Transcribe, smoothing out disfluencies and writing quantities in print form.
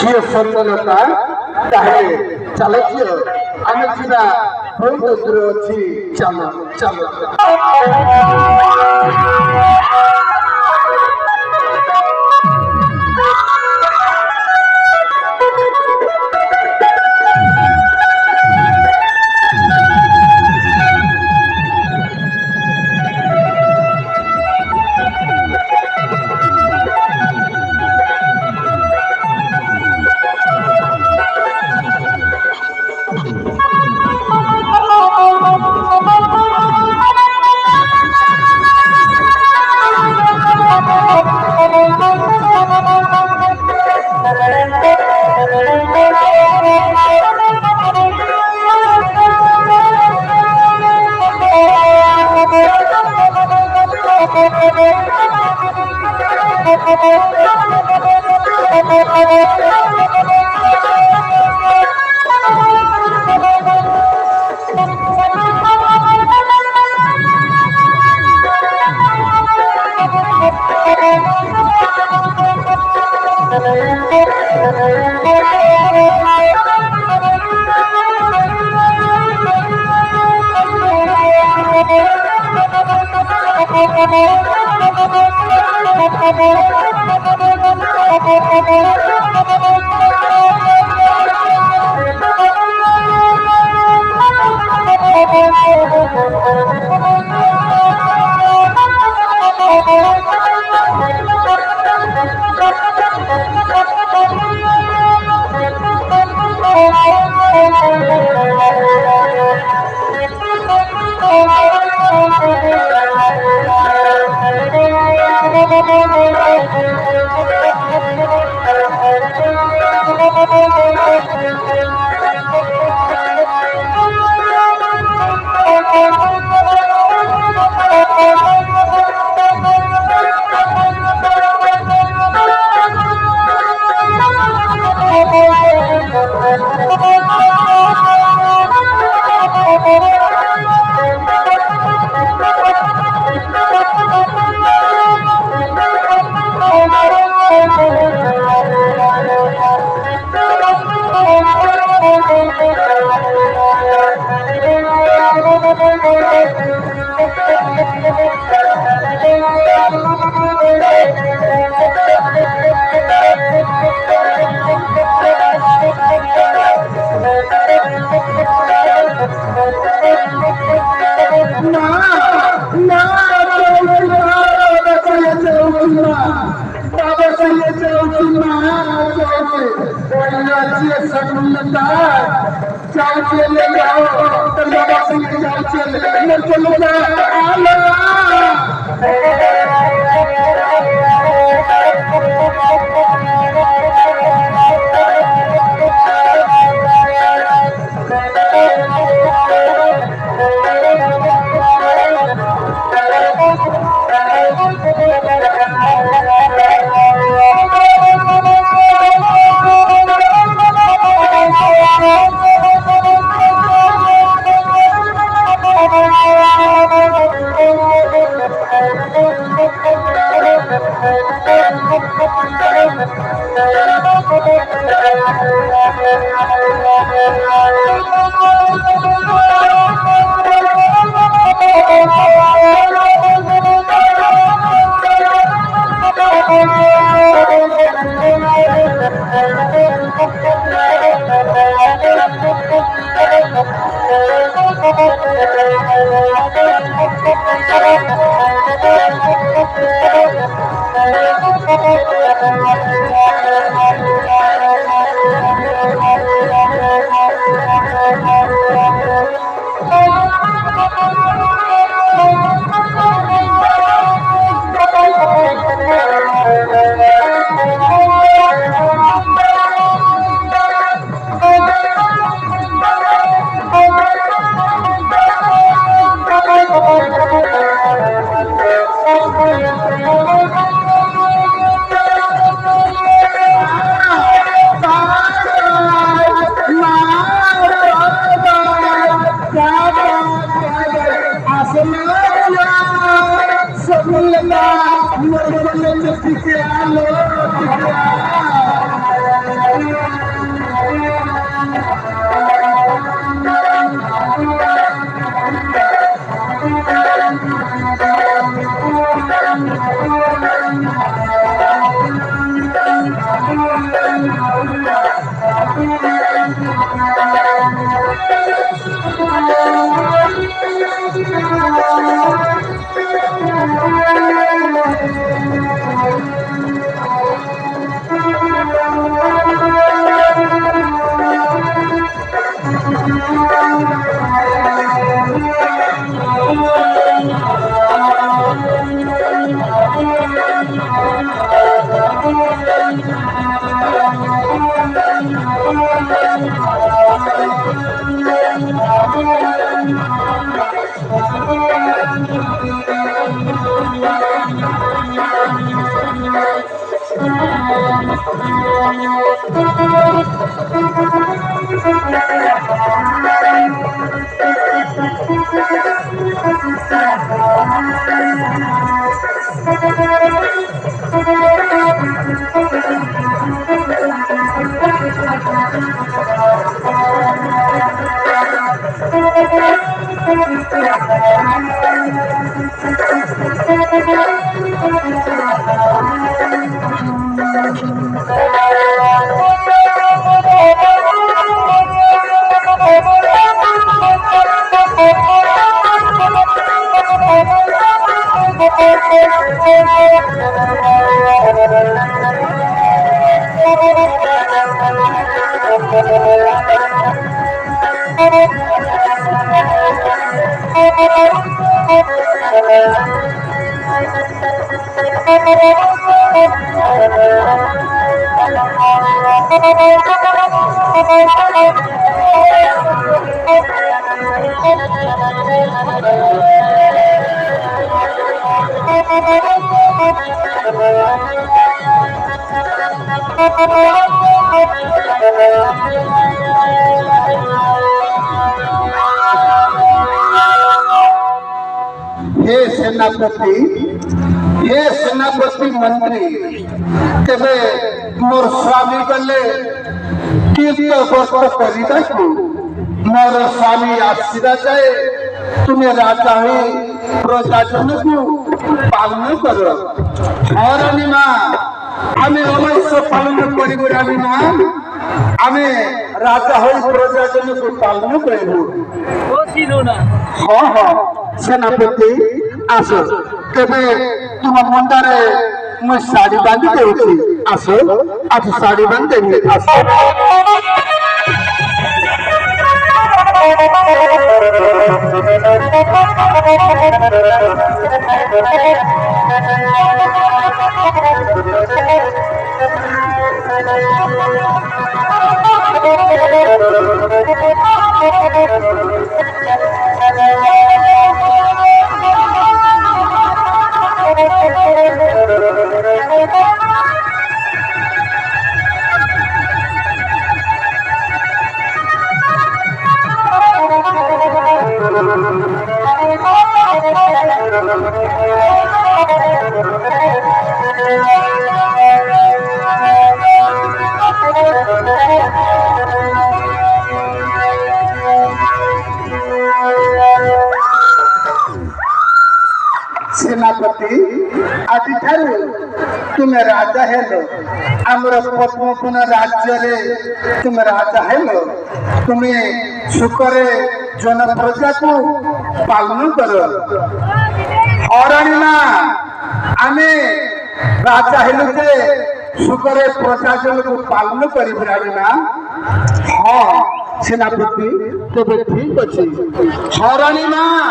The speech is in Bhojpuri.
ଝିଅ ସଚେତନତା ତାହେଲେ ଚାଲ ଝିଅ ଆମେ ଯିବା ବହୁତ ଦୂର ଅଛି ଚାଲ ଚାଲ हे सेनापति मंत्री केबे मोर स्वामी गले तीर्थ गस्त करिबाकु मोर स्वामी आशीरा जाए तुम्हें राजा ही प्रजाजन को पालन कर धरणी माँ आम अवश्य पालन करी ना आम राजा हो प्रजाजन को पालन करूँ। हाँ हाँ सेनापति आस तेरे तुम मुंडारे मैं साड़ी बांधी देउछि आस आज साड़ी बांध देबी आस सेनापति आज तुम्हें राजा हेलो आमर पद्मपुन राज्य रे तुम्हें राजा हेलो तुम्हें सुखरे जन प्रजा को पालन कर हरणी माँ आमे राजा हेलु जे सुखरे प्रजा जन को पालन करी ना। हाँ सेनापति तबे ठीक अच्छे हरणी माँ।